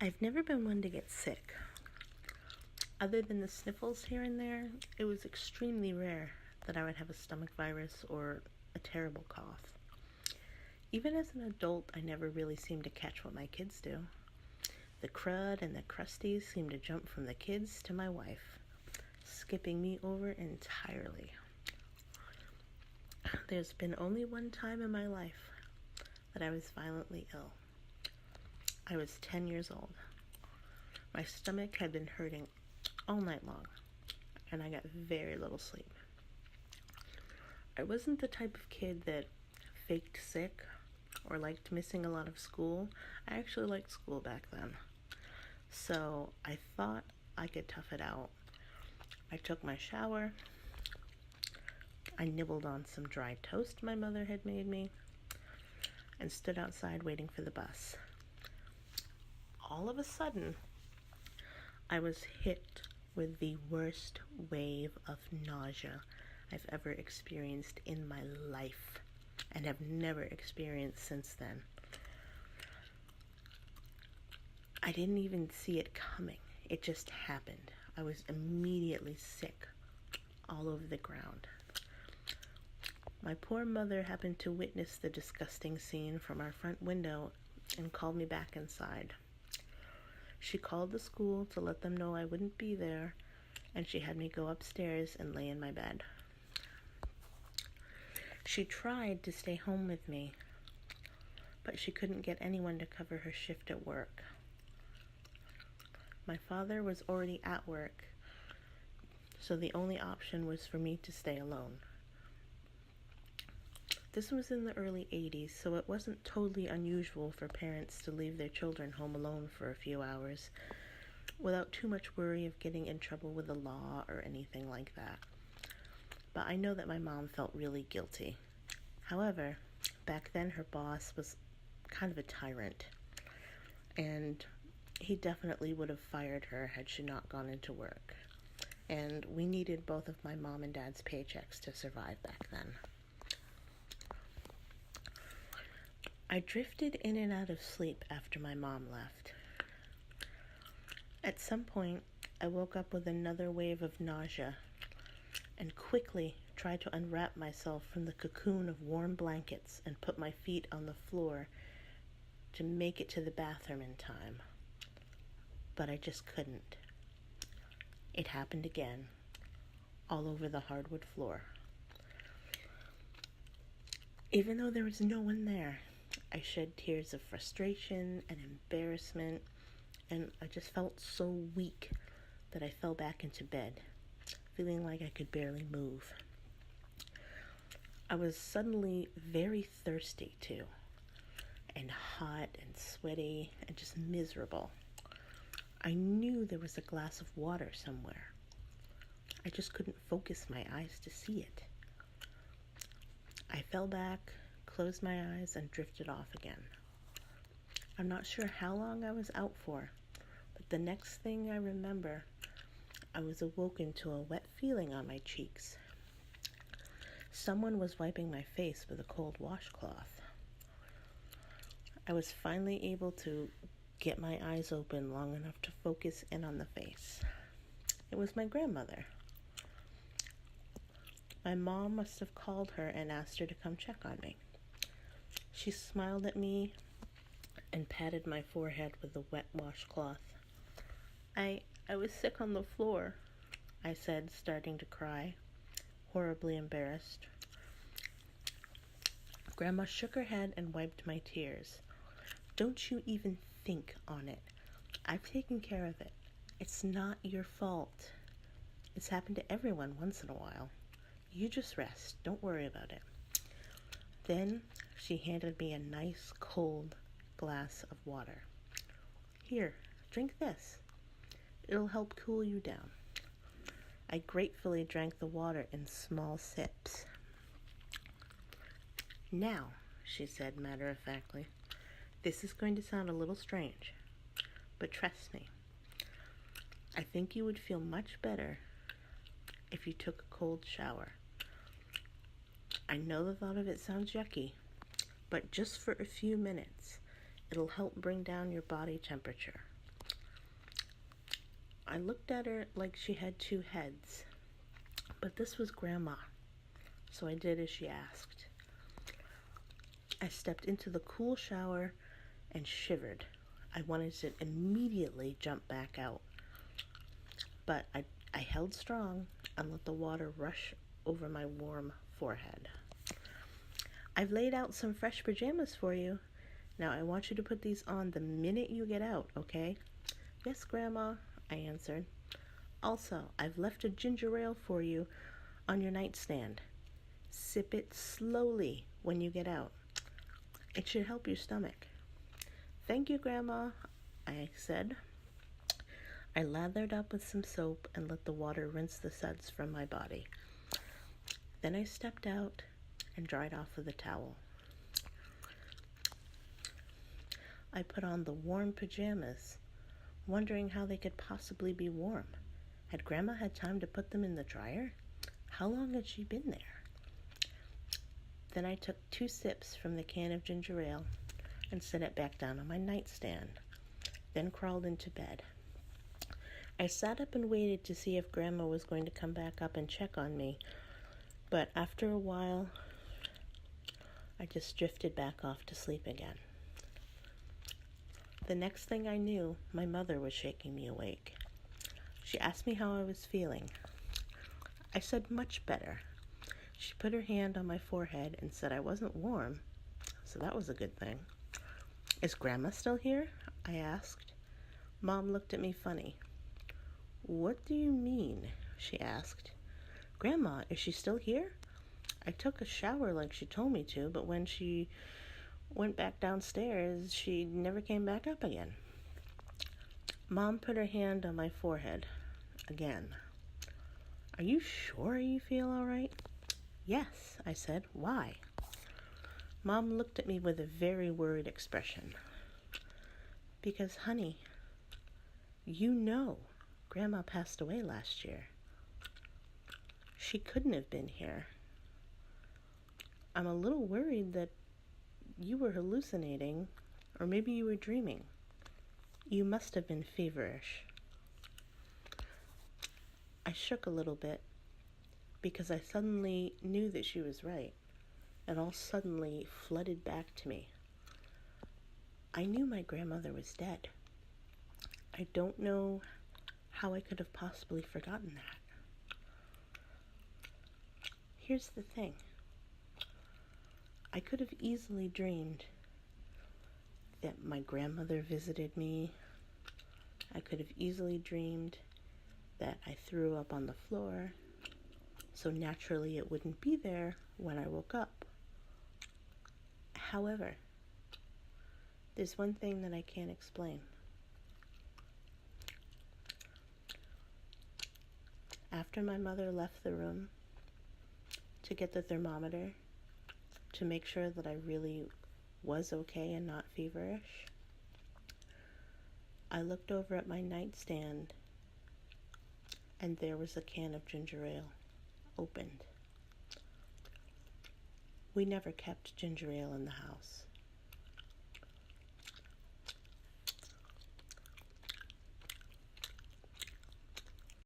I've never been one to get sick. Other than the sniffles here and there, it was extremely rare that I would have a stomach virus or a terrible cough. Even as an adult, I never really seemed to catch what my kids do. The crud and the crusties seem to jump from the kids to my wife, skipping me over entirely. There's been only one time in my life that I was violently ill. I was 10 years old. My stomach had been hurting all night long, and I got very little sleep. I wasn't the type of kid that faked sick or liked missing a lot of school. I actually liked school back then. So I thought I could tough it out. I took my shower. I nibbled on some dry toast my mother had made me and stood outside waiting for the bus. All of a sudden, I was hit with the worst wave of nausea I've ever experienced in my life and have never experienced since then. I didn't even see it coming. It just happened. I was immediately sick all over the ground. My poor mother happened to witness the disgusting scene from our front window and called me back inside. She called the school to let them know I wouldn't be there, and she had me go upstairs and lay in my bed. She tried to stay home with me, but she couldn't get anyone to cover her shift at work. My father was already at work, so the only option was for me to stay alone. This was in the early 80s, so it wasn't totally unusual for parents to leave their children home alone for a few hours without too much worry of getting in trouble with the law or anything like that. But I know that my mom felt really guilty. However, back then her boss was kind of a tyrant, and he definitely would have fired her had she not gone into work. And we needed both of my mom and dad's paychecks to survive back then. I drifted in and out of sleep after my mom left. At some point, I woke up with another wave of nausea and quickly tried to unwrap myself from the cocoon of warm blankets and put my feet on the floor to make it to the bathroom in time. But I just couldn't. It happened again, all over the hardwood floor. Even though there was no one there, I shed tears of frustration and embarrassment, and I just felt so weak that I fell back into bed, feeling like I could barely move. I was suddenly very thirsty too, and hot and sweaty and just miserable. I knew there was a glass of water somewhere. I just couldn't focus my eyes to see it. I fell back, closed my eyes, and drifted off again. I'm not sure how long I was out for, but the next thing I remember, I was awoken to a wet feeling on my cheeks. Someone was wiping my face with a cold washcloth. I was finally able to get my eyes open long enough to focus in on the face. It was my grandmother. My mom must have called her and asked her to come check on me. She smiled at me and patted my forehead with the wet washcloth. I was sick on the floor, I said, starting to cry, horribly embarrassed. Grandma shook her head and wiped my tears. Don't you even think on it. I've taken care of it. It's not your fault. It's happened to everyone once in a while. You just rest. Don't worry about it. Then she handed me a nice cold glass of water. Here, drink this. It'll help cool you down. I gratefully drank the water in small sips. Now, she said matter-of-factly, this is going to sound a little strange, but trust me, I think you would feel much better if you took a cold shower. I know the thought of it sounds yucky, but just for a few minutes, it'll help bring down your body temperature. I looked at her like she had two heads, but this was Grandma, so I did as she asked. I stepped into the cool shower and shivered. I wanted to immediately jump back out, but I held strong and let the water rush over my warm forehead. I've laid out some fresh pajamas for you. Now I want you to put these on the minute you get out, okay? Yes, Grandma, I answered. Also, I've left a ginger ale for you on your nightstand. Sip it slowly when you get out. It should help your stomach. Thank you, Grandma, I said. I lathered up with some soap and let the water rinse the suds from my body. Then I stepped out and dried off with a towel. I put on the warm pajamas, wondering how they could possibly be warm. Had Grandma had time to put them in the dryer? How long had she been there? Then I took 2 sips from the can of ginger ale and set it back down on my nightstand, then crawled into bed. I sat up and waited to see if Grandma was going to come back up and check on me, but after a while, I just drifted back off to sleep again. The next thing I knew, my mother was shaking me awake. She asked me how I was feeling. I said much better. She put her hand on my forehead and said I wasn't warm, so that was a good thing. Is Grandma still here? I asked. Mom looked at me funny. What do you mean? She asked. Grandma, is she still here? I took a shower like she told me to, but when she went back downstairs, she never came back up again. Mom put her hand on my forehead again. Are you sure you feel all right? Yes, I said. Why? Mom looked at me with a very worried expression. Because, honey, you know Grandma passed away last year. She couldn't have been here. I'm a little worried that you were hallucinating, or maybe you were dreaming. You must have been feverish. I shook a little bit because I suddenly knew that she was right. It all suddenly flooded back to me. I knew my grandmother was dead. I don't know how I could have possibly forgotten that. Here's the thing. I could have easily dreamed that my grandmother visited me. I could have easily dreamed that I threw up on the floor, so naturally it wouldn't be there when I woke up. However, there's one thing that I can't explain. After my mother left the room to get the thermometer to make sure that I really was okay and not feverish, I looked over at my nightstand and there was a can of ginger ale opened. We never kept ginger ale in the house.